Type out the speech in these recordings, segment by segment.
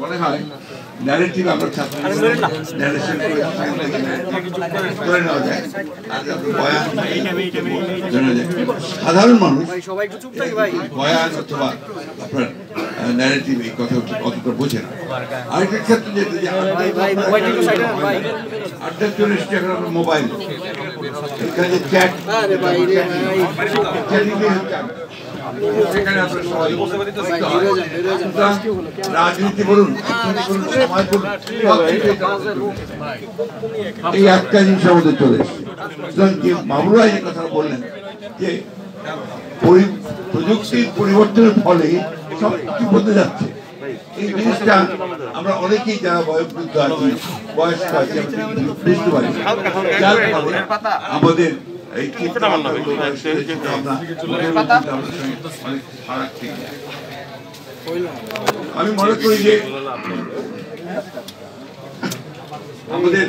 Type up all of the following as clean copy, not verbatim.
মনে হয় ন্যারেটিভ আমরা ছাত্র ন্যারেশন করে নেওয়া যায় সাধারণ মানুষ বয়ান অথবা আপনার ন্যারেটিভ এই কথা অতটা বোঝে না। আরেকটা ক্ষেত্রে যেটা যে আড্ডা চলে এসছে এখন আপনার মোবাইল এখানে যে চ্যাট রাজনীতি বলুন সমাজ বলুন এই একটা জিনিস আমাদের চলে এসছে। মামুন ভাই যে কথা বললেন যে প্রযুক্তির পরিবর্তনের ফলে সব কিছু বদলে যাচ্ছে, এই জিনিসটা আমরা অনেকেই যারা বয়োবৃদ্ধ আছি বয়স্ক আছি বুঝতে পারি, যার ফলে আমাদের এই আমি মনে করি যে আমাদের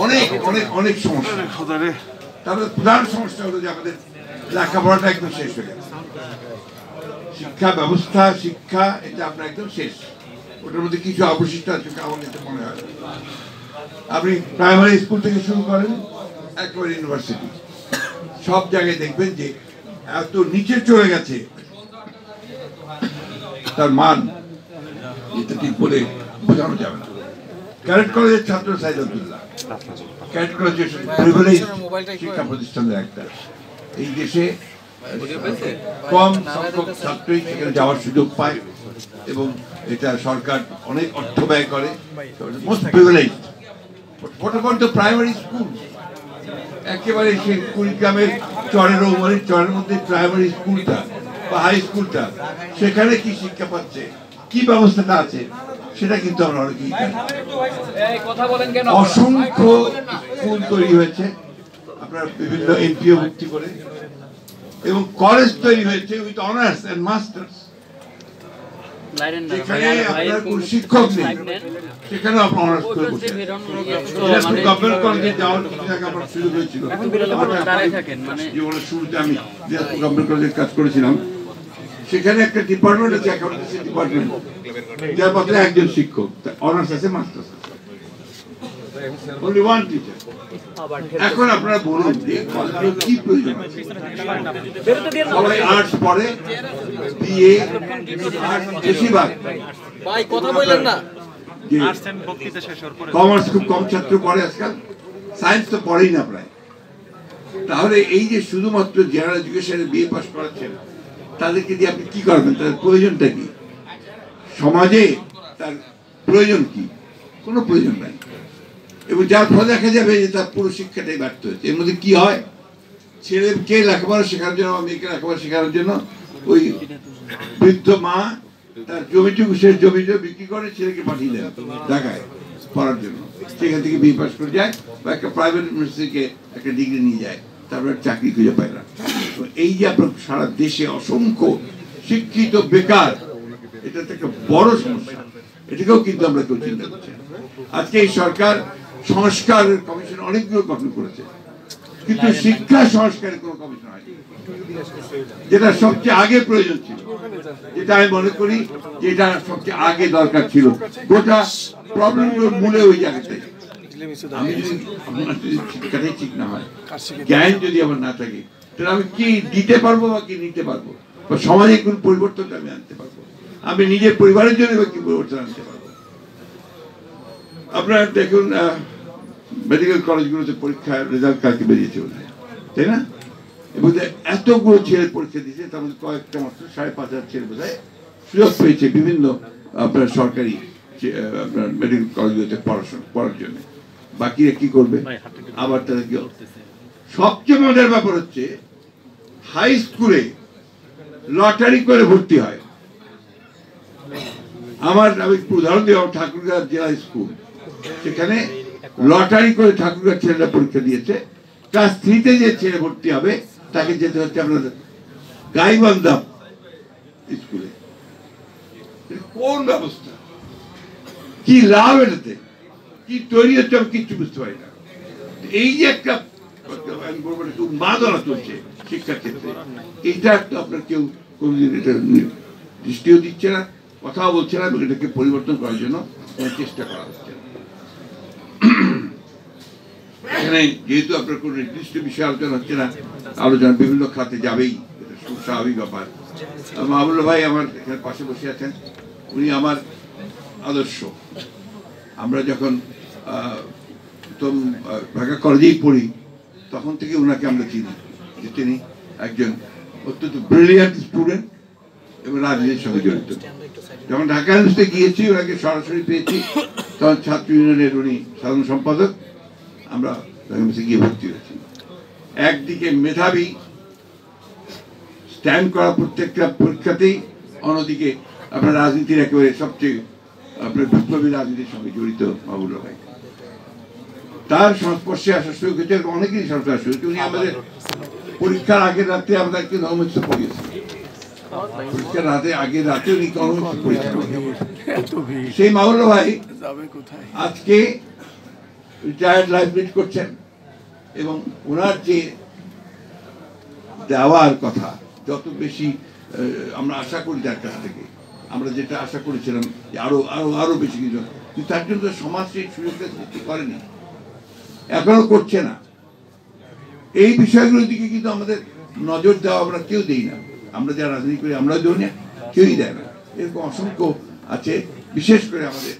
অনেক অনেক অনেক সমস্যা, তারপরে প্রধান সমস্যা হলো যে আমাদের লেখাপড়াটা একদম শেষ হয়ে গেছে। শিক্ষা ব্যবস্থা শিক্ষা এটা আপনার একদম শেষ, ওটার মধ্যে কিছু অবশিষ্ট আছে আমার কাছে মনে হয়। আপনি প্রাইমারি স্কুল থেকে শুরু করেন একবারে ইউনিভার্সিটি, সব জায়গায় দেখবেন যে এত নিচে চলে গেছে তার মান, এটা ঠিক বলে বোঝানো যাবে না। ক্যাডেট কলেজের ছাত্র সাইদ আব্দুল্লাহ, ক্যাডেট কলেজের প্রিভিলেজ শিক্ষা প্রতিষ্ঠানের একটা, এই দেশে কম সংখ্যক ছাত্রই সেখানে যাওয়ার সুযোগ পায় এবং এটা সরকার অনেক অর্থ ব্যয় করে। মোস্ট প্রিভিলেজ প্রাইমারি স্কুল একেবারে সেই কুড়িগ্রামের চরের চরের মধ্যে প্রাইমারি স্কুলটা বা হাই স্কুলটা, সেখানে কি শিক্ষা পাচ্ছে, কি ব্যবস্থাটা আছে সেটা কিন্তু আমরা অনেকেই অসংখ্য স্কুল তৈরি হয়েছে আপনার বিভিন্ন এনপিও ভর্তি করে, এবং কলেজ তৈরি হয়েছে উইথ অনার্স এন্ড মাস্টার্স। সেখানে আপনার কোন শিক্ষক নেই, সেখানে আপনার অনার্স করে বসে গভর্নমেন্ট কলেজে যাওয়ার কিছু জায়গা আমার সুযোগ হয়েছিল। জীবনের শুরুতে আমি গভর্নমেন্ট কলেজে কাজ করেছিলাম, সেখানে একটা ডিপার্টমেন্ট আছে অ্যাকাউন্টেন্সি ডিপার্টমেন্ট, যার মধ্যে একজন শিক্ষক, অনার্স আছে মাস্টার্স আছে, only one teacher। এখন আপনারা বলুন যে কি প্রয়োজন, সবাই আর্টস পড়ে, বিএ বেশিরভাগ, কমার্স খুব কম ছাত্র পড়ে আজকাল, সায়েন্স তো পড়েই না প্রায়। তাহলে এই যে শুধুমাত্র জেনারেল এডুকেশনে বিএ পাস করাচ্ছেন, তাদেরকে দিয়ে আপনি কি করবেন? তাদের প্রয়োজনটা কি? সমাজে তার প্রয়োজন কি? কোনো প্রয়োজন নাই। এবং যার ফলে দেখা যাবে যে তার পুরো শিক্ষাটাই ব্যর্থ হয়েছে। এর মধ্যে কি হয়, ছেলেকে লেখাপড়া শেখানোর জন্য বা মেয়েকে লেখাপড়া শেখানোর জন্য ওই বৃদ্ধ মা তার জমিটুকু শেষ জমিটা বিক্রি করে ছেলেকে পাঠিয়ে দেয় ঢাকায় পড়ার জন্য, সেখান থেকে বিএ পাস করে যায় বা একটা প্রাইভেট ইউনিভার্সিটিকে একটা ডিগ্রি নিয়ে যায়, তারপরে চাকরি খুঁজে পায় না। এই যে আপনার সারা দেশে অসংখ্য শিক্ষিত বেকার, এটা একটা বড় সমস্যা, এটাকেও কিন্তু আমরা কেউ চিন্তা করছি। আজকে এই সরকার সংস্কারের কমিশন অনেকগুলো গঠন করেছে, কিন্তু শিক্ষা সংস্কারের কোনো কমিশন হয়নি, যেটা সবচেয়ে আগে প্রয়োজন ছিল, যেটা আমি মনে করি যে এটা সবচেয়ে আগে দরকার ছিল। গোটা প্রবলেমগুলোর মূলে ওই জায়গাটাই। আমি যদি আমার যদি শিক্ষাটাই ঠিক না হয়, জ্ঞান যদি আমার না থাকে, তাহলে আমি কি দিতে পারবো বা কি নিতে পারবো, বা সমাজে কোন পরিবর্তনটা আমি আনতে পারবো, আমি নিজের পরিবারের জন্য বা কি পরিবর্তন আনতে পারবো। আপনারা দেখুন মেডিকেল কলেজগুলোতে পরীক্ষার রেজাল্ট কালকে বেরিয়েছে বোধ হয়, তাই না? এবং এতগুলো ছেলে পরীক্ষা দিয়েছে, তার মধ্যে কয়েকটা মাত্র 5,500 ছেলে বোধ হয় সুযোগ পেয়েছে বিভিন্ন আপনার সরকারি আপনার মেডিকেল কলেজগুলোতে পড়ার জন্য। বাকিরা কি করবে? আবার তাদেরকে সবচেয়ে মজার ব্যাপার হচ্ছে হাই স্কুলে লটারি করে ভর্তি হয়। আমি উদাহরণ দিই, ঠাকুরগাঁও জেলা স্কুল, সেখানে লটারি করে ঠাকুরগাঁও ছেলেরা পরীক্ষা দিয়েছে। ক্লাস 3-তে যে ছেলে ভর্তি হবে তাকে যেতে হচ্ছে আপনাদের গাইবান্ধা স্কুলে। কোন ব্যবস্থা, কি লাভ, এটাতে কি তৈরি হচ্ছে আমি কিচ্ছু বুঝতে পারি না। এই যে একটা উন্মাদনা চলছে শিক্ষার ক্ষেত্রে, এইটা তো আপনার কেউ কোনদিন এটা দৃষ্টিও দিচ্ছে না, কথাও বলছে না এবং এটাকে পরিবর্তন করার জন্য চেষ্টা করা হচ্ছে। এখানে যেহেতু আপনার কোনো নির্দিষ্ট বিষয়ে আলোচনা হচ্ছে না, আলোচনা বিভিন্ন খাতে যাবেই, এটা খুব স্বাভাবিক ব্যাপার। মাহবুবুল্লাহ ভাই আমার এখানে পাশে বসে আছেন, উনি আমার আদর্শ। আমরা যখন প্রথম ঢাকা কলেজেই পড়ি তখন থেকে ওনাকে আমরা চিনি যে তিনি একজন অত্যন্ত ব্রিলিয়ান্ট স্টুডেন্ট এবং রাজনীতির সঙ্গে জড়িত। যখন ঢাকা ইউনিভার্সিটিতে গিয়েছি ওনাকে সরাসরি পেয়েছি, তখন ছাত্র ইউনিয়নের উনি সাধারণ সম্পাদক, আমরা ঢাকা ইউনিভার্সিটি গিয়ে ভর্তি হয়েছি। একদিকে মেধাবী, স্ট্যান্ড করা প্রত্যেকটা পরীক্ষাতেই, অন্যদিকে আপনার রাজনীতির একেবারে সবচেয়ে আপনার বিপ্লবী রাজনীতির সঙ্গে জড়িত মাহবুবুল্লাহ ভাই। তার সংস্পর্শে আসার সুযোগ হয়েছে, অনেকেরই সংস্পর্শে আসা হয়েছে। উনি আমাদের পরীক্ষার আগের রাতে আমাদেরকে ধর্মস্থ পড়িয়েছেন, পরীক্ষার আগের রাতে উনি ধর্মস্থ পড়িয়েছেন। সেই মাহবুবুল্লাহ ভাই আজকে রিটায়ার্ড লাইফ লিড করছেন এবং ওনার যে দেওয়ার কথা যত বেশি আমরা আশা করি তার কাছ থেকে, আমরা যেটা আশা করেছিলাম আরো আরো আরো বেশি কিছু, কিন্তু তার জন্য সমাজ সেই সুযোগটা সৃষ্টি করেনি, এখনো করছে না। এই বিষয়গুলোর দিকে কিন্তু আমাদের নজর দেওয়া আমরা কেউ দিই না। আমরা যারা রাজনীতি করি আমরা দিই না, কেউই দেয় না। এরকম অসংখ্য আছে, বিশেষ করে আমাদের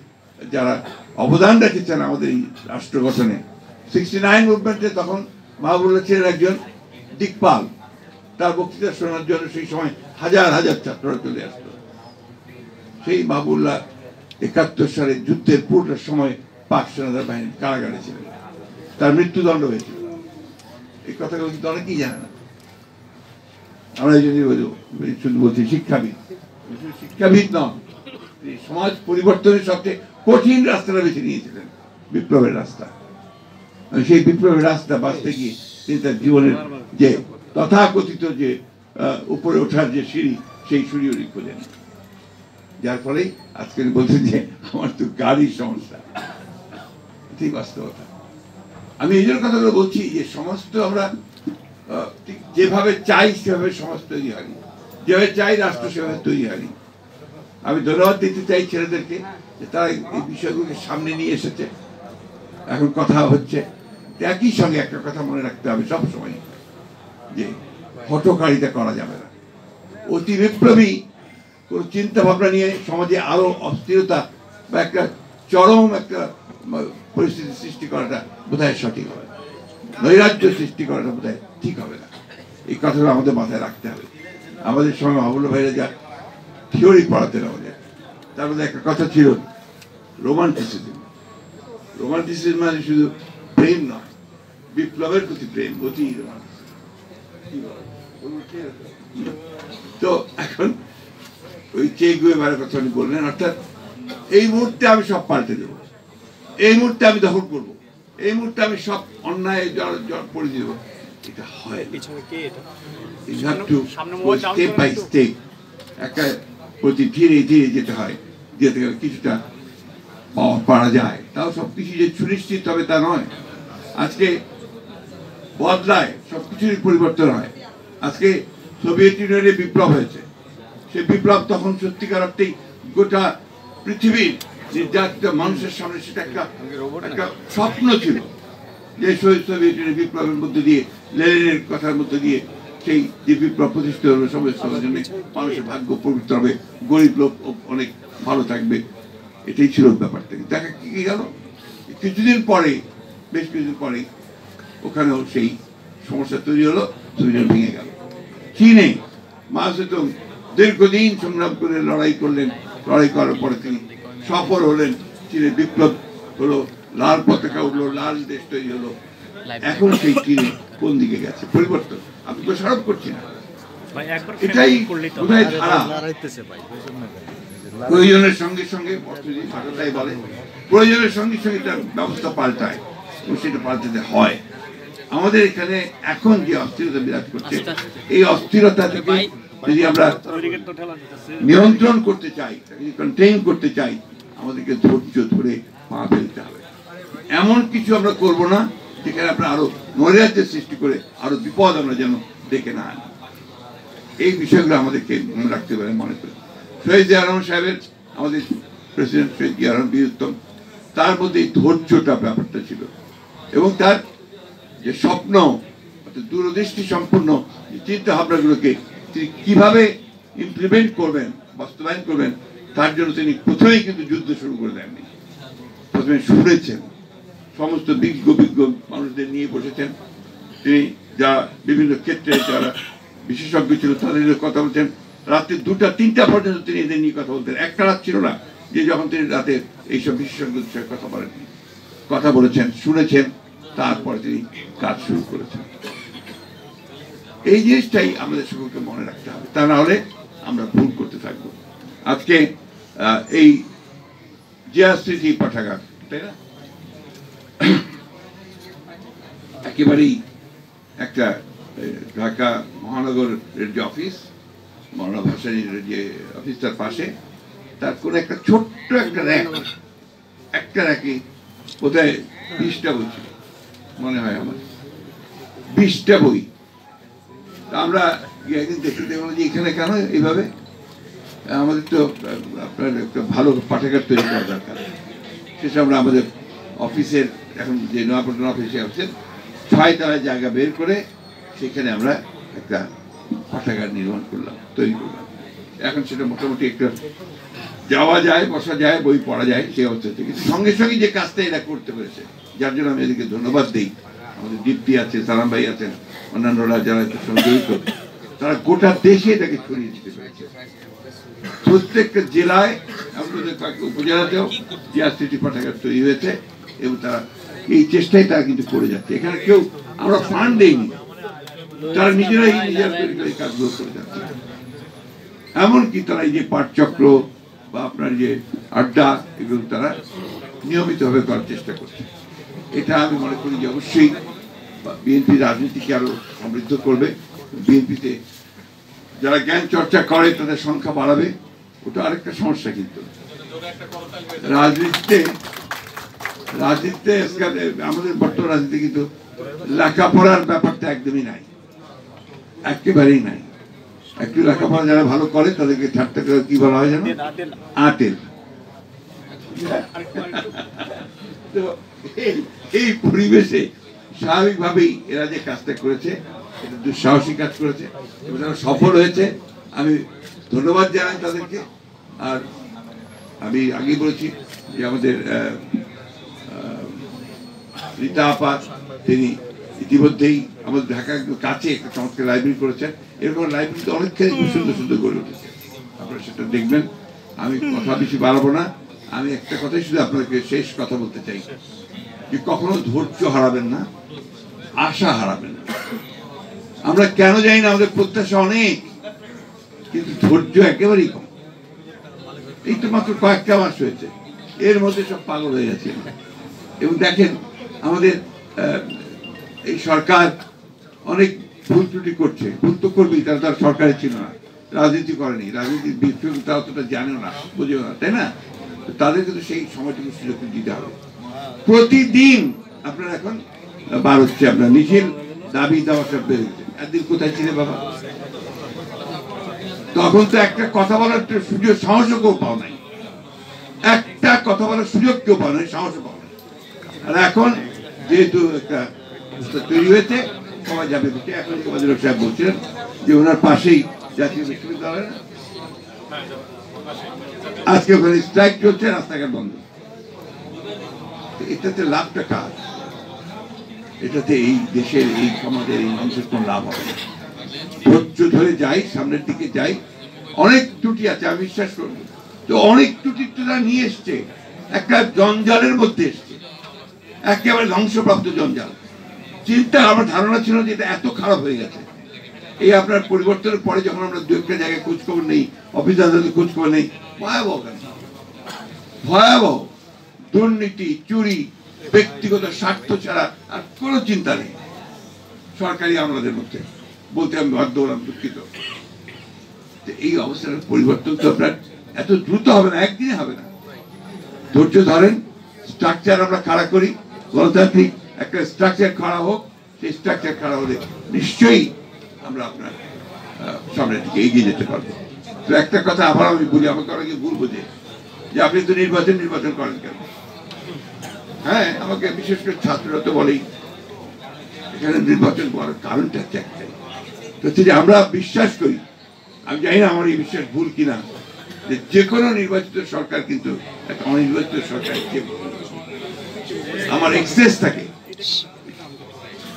যারা অবদান রেখেছেন আমাদের এই রাষ্ট্র গঠনে। 69 মুভমেন্টে তখন মাহবুবুল্লাহ ছিলেন একজন দিকপাল, তার বক্তৃতা শোনার জন্য সেই সময় হাজার হাজার ছাত্ররা চলে আসতো। সেই মাহবুবুল্লাহ 71 সালে যুদ্ধের পুরোটার সময় পাক সেনাদের বাহিনী কারাগারে ছিলেন, তার মৃত্যুদণ্ড হয়েছিল। এই কথাগুলো কিন্তু অনেকেই জানে না। আমরা এই জন্য শুধু বলছি শিক্ষাবিদ, শিক্ষাবিদ নন, সমাজ পরিবর্তনের সবচেয়ে কঠিন রাস্তাটা বেছে নিয়েছিলেন, বিপ্লবের রাস্তা। সেই বিপ্লবের রাস্তা বাঁচতে গিয়ে তিনি তার জীবনের যে তথাকথিত যে উপরে ওঠার যে সিঁড়ি, সেই সিঁড়ি উনি খোঁজেন, যার ফলে আজকে বলছেন যে আমার তো গাড়ির সমস্যা। এটাই বাস্তবতা। আমি এই জন্য কথাগুলো বলছি যে সমস্ত আমরা ঠিক যেভাবে চাই সেভাবে সমাজ তৈরি হয়নি, যেভাবে চাই রাষ্ট্র সেভাবে তৈরি হয়নি। আমি ধন্যবাদ দিতে চাই ছেলেদেরকে যে তারা এই বিষয়গুলোকে সামনে নিয়ে এসেছে, এখন কথা হচ্ছে। একই সঙ্গে একটা কথা মনে রাখতে হবে সবসময়, যে হঠকারিতা করা যাবে না। অতি বিপ্লবী কোন চিন্তা ভাবনা নিয়ে সমাজে আরো অস্থিরতা বা একটা চরম একটা পরিস্থিতি সৃষ্টি করাটা বোধহয় সঠিক হবে, নৈরাজ্য সৃষ্টি করাটা বোধহয় ঠিক হবে না। এই কথাটা আমাদের মাথায় রাখতে হবে। আমাদের সময় মাহবুবুল্লাহ ভাইরা যা থিওরি পড়াতেন আমাদের, তার মধ্যে একটা কথা ছিল রোমান্টিসিজম। রোমান্টিসিজম মানে শুধু প্রেম নয়, বিপ্লবের প্রতি প্রেম, অতি তো এখন ওই চে গুয়েভারার কথা উনি বললেন, অর্থাৎ এই মুহূর্তে আমি সব পাল্টে দেবো, এই মুহূর্তে আমি দখল করবো, এই মুহূর্তে আমি সব অন্যায় পড়ে দেব। এটা হয় স্টেপ বাই স্টেপ, একটা প্রতি ধীরে ধীরে যেতে হয়, যেতে গেলে কিছুটা পারা যায়। তাও সবকিছু যে সুনিশ্চিত হবে তা নয়। আজকে বদলায়, সবকিছুরই পরিবর্তন হয়। আজকে সোভিয়েত ইউনিয়নে বিপ্লব হয়েছে, সেই বিপ্লব তখন সত্যিকার অর্থেই গোটা পৃথিবীর নির্যাতিত মানুষের সামনে সেটা একটা স্বপ্ন ছিল, যে সোভিয়েত ইউনিয়নের বিপ্লবের মধ্যে দিয়ে, লেনিনের কথার মধ্যে দিয়ে সেই যে বিপ্লব প্রতিষ্ঠিত হবে, সমস্ত জন্য মানুষের ভাগ্য পবিত্র হবে, গরিব লোক অনেক ভালো থাকবে, এটাই ছিল ব্যাপারটা। দেখা কি গেল কিছুদিন পরে, বেশ কিছুদিন পরে ওখানেও সেই সমস্যা তৈরি হলো, সোভিয়েত ভেঙে গেল। চীনে মা সেতুং দীর্ঘদিন সংগ্রাম করে লড়াই করলেন, লড়াই করার পরে তিনি সফল হলেন, চীনের বিপ্লব হলো, লাল পতাকা উঠলো, লাল দেশ তৈরি হলো। এখন সেই চীনে কোন দিকে গেছে? পরিবর্তন। আমি তো স্মারক করছি না, এটাই বোধহয় ধারা। প্রয়োজনের সঙ্গে সঙ্গে অর্থনীতি ভাষাটাই বলে, প্রয়োজনের সঙ্গে সঙ্গে তার ব্যবস্থা পাল্টায় এবং সেটা পাল্টাতে হয়। আমাদের এখানে এখন যে অস্থিরতা বিরাজ করছে, এই অস্থিরতা থেকে যদি আমরা নিয়ন্ত্রণ করতে চাই, কন্টেইন করতে চাই, আমাদেরকে ধৈর্য ধরে পা ফেলতে হবে। এমন কিছু আমরা করব না যেখানে আমরা আরো নৈরাজ্যের সৃষ্টি করে আরো বিপদ আমরা যেন ডেকে না আনি। এই বিষয়গুলো আমাদেরকে মনে রাখতে পারে, মনে করি। শহীদ জিয়া রহমান সাহেবের আমাদের প্রেসিডেন্ট শহীদ জিয়া রহমান বীর উত্তম, তার মধ্যে এই ধৈর্যটা ব্যাপারটা ছিল এবং তার যে স্বপ্ন, দূরদৃষ্টি সম্পূর্ণ চিন্তা ভাবনাগুলোকে তিনি কিভাবে ইমপ্লিমেন্ট করবেন, বাস্তবায়ন করবেন, তার জন্য তিনি প্রথমেই কিন্তু যুদ্ধ শুরু করে দেননি। প্রথমে শুনেছেন, সমস্ত বিজ্ঞ মানুষদের নিয়ে বসেছেন, তিনি যারা বিভিন্ন ক্ষেত্রে যারা বিশেষজ্ঞ ছিল তাদের কথা বলছেন। রাত্রি 2টা-3টা পর্যন্ত তিনি এদের নিয়ে কথা বলতেন। একটা রাত ছিল না যে যখন তিনি রাতে এইসব বিশেষজ্ঞদের সঙ্গে কথা বলেননি, কথা বলেছেন, শুনেছেন, তারপরে তিনি কাজ শুরু করেছেন। এই জিনিসটাই আমাদের সকলকে মনে রাখতে হবে, তা না হলে আমরা ভুল করতে থাকবো। আজকে এই জিয়া স্মৃতি পাঠাগার, তাই না, একেবারেই একটা ঢাকা মহানগরের যে অফিস, মৌলানা ভাসানীর যে অফিস, তার পাশে তার কোন একটা ছোট্ট একটা র্যাকে কোথায় 20টা বই ছিল মনে হয় আমার, 20টা বই। আমরা একদিন দেখতে দেখলাম যে এখানে কেন এইভাবে, আমাদের তো আপনার একটা ভালো পাঠাগার তৈরি করা দরকার। শেষে আমরা আমাদের অফিসের, এখন যে নয়াপল্টন অফিসে আছেন, 6 তলায় জায়গা বের করে সেখানে আমরা একটা পাঠাগার নির্মাণ করলাম, তৈরি করলাম। এখন সেটা মোটামুটি একটা যাওয়া যায়, বসা যায়, বই পড়া যায়, সেই অবস্থা থেকে। কিন্তু সঙ্গে সঙ্গে যে কাজটা এরা করতে পেরেছে, যার জন্য আমি এদেরকে ধন্যবাদ দিই। আমাদের দীপ্তি আছে, সালাম ভাই আছেন, অন্যান্যরা যারা একটু জড়িত, তারা গোটা দেশে এটাকে ছড়িয়ে দিতে পেরেছে। প্রত্যেকটা জেলায়, আমাদের কয়েকটা উপজেলাতেও জিয়া স্মৃতি পাঠাগার তৈরি হয়েছে এবং তারা এই চেষ্টাই তারা কিন্তু করে যাচ্ছে। এখানে কেউ আমরা ফান্ড দেইনি, তারা নিজেরাই এই কাজগুলো করে যাচ্ছে। এমনকি তারা এই যে পাঠচক্র বা আপনার যে আড্ডা, এগুলো তারা নিয়মিতভাবে করার চেষ্টা করছে। এটা আমি মনে করি যে অবশ্যই বিএনপি রাজনীতিকে আরো সমৃদ্ধ করবে। বিএনপিতে যারা জ্ঞান চর্চা করে তাদের সংখ্যা বাড়াবে, ওটা আরেকটা সমস্যা। কিন্তু রাজনীতিতে আমাদের বর্তমান রাজনীতি কিন্তু লেখাপড়ার ব্যাপারটা একদমই নাই, একেবারেই নাই। একটু লেখাপড়া যারা ভালো করে তাদেরকে ঠাট্টা করে কি বলা হয় জানো? আটেল। তো এই পরিবেশে স্বাভাবিকভাবেই এরা যে কাজটা করেছে, এটা দুঃসাহসী কাজ করেছে এবং তারা সফল হয়েছে। আমি ধন্যবাদ জানাই তাদেরকে। আর আমি আগেই বলেছি যে আমাদের রীতা আপা, তিনি ইতিমধ্যেই আমাদের ঢাকার কাছে একটা চমৎকার লাইব্রেরি করেছেন। এরকম লাইব্রেরিতে অনেকখানি খুব সুন্দর সুন্দর গড়ে উঠেছে, আপনারা সেটা দেখবেন। আমি কথা বেশি বাড়াবো না, আমি একটা কথাই শুধু আপনাকে শেষ কথা বলতে চাই যে কখনো ধৈর্য হারাবেন না, আশা হারাবেন না। আমরা কেন জানি না, আমাদের প্রত্যাশা অনেক, কিন্তু ধৈর্য একেবারেই কম। এই তো মাত্র কয়েকটা মাস হয়েছে, এর মধ্যে সব পাগল হয়ে গেছে। এবং দেখেন আমাদের এই সরকার অনেক ভুল ত্রুটি করছে, ভুল তো করবেই, তারা তার সরকারে ছিল না, রাজনীতি করেনি, রাজনীতির বিষয় তারা অতটা জানেও না, বুঝেও না, তাই না? তাদের কিন্তু সেই সময়টুকু সুযোগ দিতে হবে। প্রতিদিন আপনার এখন বার হচ্ছে, আপনার মিছিল, দাবি দেওয়া সব বেড়ে গেছে। একদিন কোথায় ছিলে বাবা? তখন তো একটা কথা বলার সুযোগ, সাহসও কেউ পাও নাই, একটা কথা বলার সুযোগ কেউ পাও নাই, সাহসও পাও নাই। আর এখন যেহেতু একটা তৈরি হয়েছে, সবাই যাবে। এখন আমাদের সাহেব বলছিলেন যে ওনার পাশেই জাতীয় বিশ্ববিদ্যালয়, আজকে ওখানে স্ট্রাইক চলছে, রাস্তাঘাট বন্ধ। এটাতে লাভটা কাজ, এটাতে এই দেশের, এই সমাজের, এই মানুষের কোন লাভ হবে না। ধৈর্য ধরে যাই, সামনের দিকে যাই। অনেক ত্রুটি আছে, আমি বিশ্বাস করবো, তো অনেক ত্রুটি তারা নিয়ে এসছে, একটা জঞ্জালের মধ্যে এসছে, একেবারে ধ্বংসপ্রাপ্ত জঞ্জাল। চিন্তা, আমার ধারণা ছিল যে এটা এত খারাপ হয়ে গেছে। এই আপনার পরিবর্তনের পরে যখন আমরা দু একটা জায়গায় খোঁজখবর নেই, অফিস আদালতে খোঁজখবর নেই, ভয়াবহ, ভয়াবহ দুর্নীতি, চুরি, ব্যক্তিগত স্বার্থ ছাড়া আর কোনো চিন্তা নেই সরকারি আমলাদের মধ্যে। বলতে আমি বাধ্য হলাম, দুঃখিত। এই অবস্থার পরিবর্তন তো আপনার এত দ্রুত হবে না, একদিনে হবে না। ধৈর্য ধরেন, স্ট্রাকচার আমরা খাড়া করি, গণতান্ত্রিক একটা স্ট্রাকচার খাড়া হোক। সেই স্ট্রাকচার খাড়া হলে নিশ্চয়ই আমরা আপনার সামনের দিকে এগিয়ে যেতে পারবো। তো একটা কথা আবার আমি বলি, আমাকে অনেকে ভুল বোঝে যে আপনি তো নির্বাচন করেন কেন। হ্যাঁ, আমাকে বিশেষ করে ছাত্ররা তো বলেই এখানে নির্বাচন করার কারণটা একটাই, যে আমরা বিশ্বাস করি, আমি জানি না আমার এই বিশ্বাস ভুল কিনা, যে কোনো নির্বাচিত সরকার কিন্তু একটা অনির্বাচিত সরকার, আমার এক্সেস থাকে,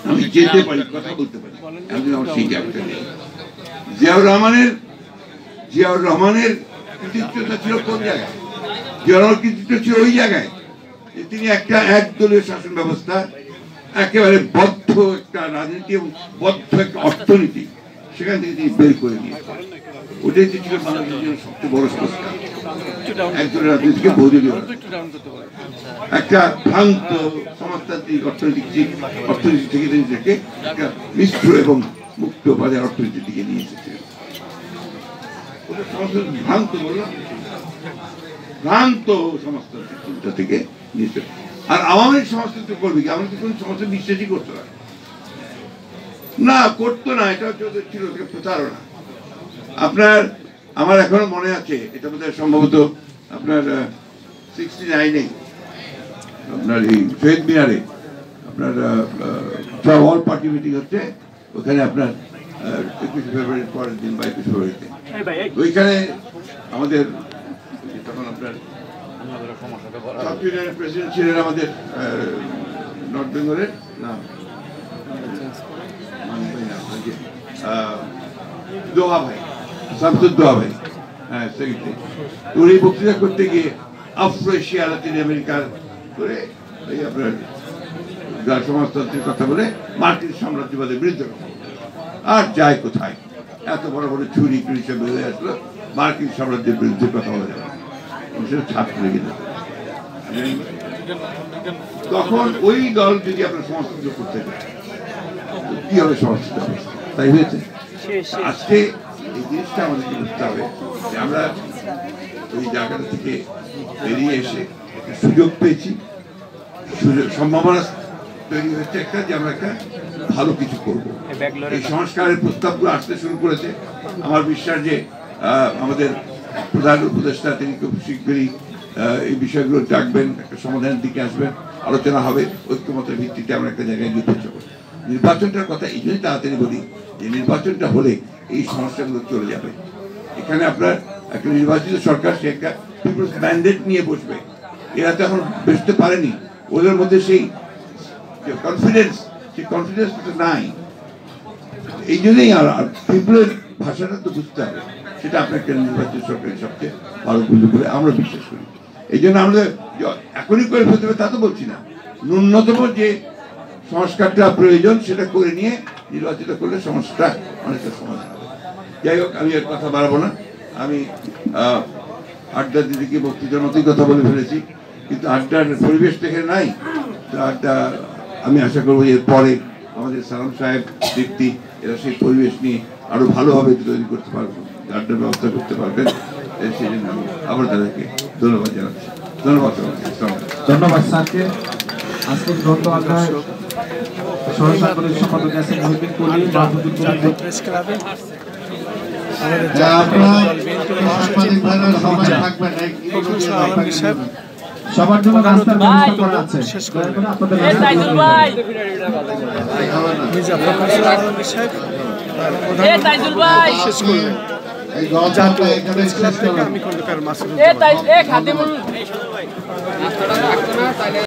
আমি যেতে পারি, কথা বলতে পারি, আমি আমার সেই জায়গাটা নেই। জিয়াউর রহমানের কৃতিত্বটা ছিল কোন জায়গায়? জিয়াউর রহমানের কৃতিত্ব ছিল ওই জায়গায় যে তিনি একটা একদলীয় শাসন ব্যবস্থা, একেবারে বদ্ধ একটা রাজনীতি এবং বদ্ধ একটা অর্থনীতি সেখান থেকে তিনি বের করে নিয়েছেন। ওটাই ছিল বাংলাদেশের জন্য সবচেয়ে বড় সংস্কার, একদলীয় রাজনীতিকে বহুদলীয়, একটা ভ্রান্ত সমাজতান্ত্রিক অর্থনীতি থেকে নিজেকে একটা মিশ্র এবং মুক্ত বাজার অর্থনীতির দিকে নিয়ে এসেছিলেন। ভ্রান্ত বললাম, ভ্রান্ত সমাজতান্ত্রিক চিন্তা থেকে নিয়েছে। আর আওয়ামী লীগ সমাজতন্ত্র করবে কি? আওয়ামী লীগ কোন সমাজে বিশ্বাসই করতো না, করতো না, এটা ছিল প্রতারণা। আপনার আমার এখনো মনে আছে, এটা বোধহয় সম্ভবত আপনার 69-এ আপনার এই শহীদ মিনারে আপনার অল পার্টি মিটিং হচ্ছে, ওখানে আপনার 21 ফেব্রুয়ারির পরের দিন বা 21 ফেব্রুয়ারিতে ওইখানে আমাদের তখন আপনার প্রেসিডেন্ট ছিলেন আমাদের নর্থ বেঙ্গলের দোহা ভাই, শামসুদ্দোহা ভাই, হ্যাঁ সেক্রেটারি। উনি বক্তৃতা করতে গিয়ে আফ্রো-এশিয়া লাতিন আমেরিকার করে এই আপনার সমাজতন্ত্রের কথা বলে মার্কিন সাম্রাজ্যবাদের বিরুদ্ধে কথা বলে, আর যায় কোথায়, এত বড় বড় ছুরি টুরি সব বেরিয়ে আসলো, মার্কিন সাম্রাজ্যের বিরুদ্ধে কথা বলা যাবে, সেটা ছাত্র লেগে যাবে। তখন ওই দল যদি আপনার সমাজতন্ত্র করতে চায় কি হবে সমাজতন্ত্র অবস্থা? তাই হয়েছে। আজকে এই জিনিসটা আমাদেরকে বুঝতে হবে যে আমরা ওই জায়গাটা থেকে বেরিয়ে এসে সুযোগ পেয়েছি, সম্ভাবনা তৈরি হচ্ছে একটা যে আমরা একটা ভালো কিছু করবো। এই সংস্কারের প্রস্তাবগুলো আসতে শুরু করেছে। আমার বিশ্বাস যে আমাদের প্রধান উপদেষ্টা তিনি খুব শীঘ্রই এই বিষয়গুলো ডাকবেন, একটা সমাধানের দিকে আসবেন, আলোচনা হবে, ঐক্যমতের ভিত্তিতে আমরা একটা জায়গায় গিয়ে পৌঁছাবো। নির্বাচনটার কথা এই জন্যই তাড়াতাড়ি বলি যে নির্বাচনটা হলে এই সমস্যাগুলো চলে যাবে। এখানে আপনার একটা নির্বাচিত সরকার, সে একটা পিপলস ম্যান্ডেট নিয়ে বসবে, এরা তো এখন বসতে পারেনি, ওদের মধ্যে সেই কনফিডেন্স নাই। এই জন্যই আর পিপলের ভাষাটা তো বুঝতে হবে, সেটা আপনাকে নির্বাচিত সরকারের সবচেয়ে ভালো বুঝতে বলে আমরা বিশ্বাস করি। এই জন্য আমরা এখনই করে ফেলতে হবে তা তো বলছি না, ন্যূনতম যে সংস্কারটা প্রয়োজন সেটা করে নিয়ে নির্বাচিত করলে সমস্যাটা অনেকটা সমাধান হবে। যাই হোক, আমি এর কথা বাড়াবো না। আমি আড্ডা দিদিকে বক্তৃতার মতোই কথা বলে ফেলেছি, কিন্তু আড্ডার পরিবেশ থেকে নাই। আড্ডা আমি আশা করবো এর পরে আমাদের সালাম সাহেব, দীপ্তি, এরা সেই পরিবেশ নিয়ে আরো ভালোভাবে তৈরি করতে পারবেন, আড্ডার ব্যবস্থা করতে পারবেন। সেই জন্য আমি আবার তাদেরকে ধন্যবাদ জানাচ্ছি। ধন্যবাদ স্যারকে। আজকে সহসাগরের সম্পাদক আছেন মহিউদ্দিন কলি, প্রেস ক্লাবে সবার জন্য রাস্তার ব্যবস্থা করা আছে। আমি খন্দকার মাসুদ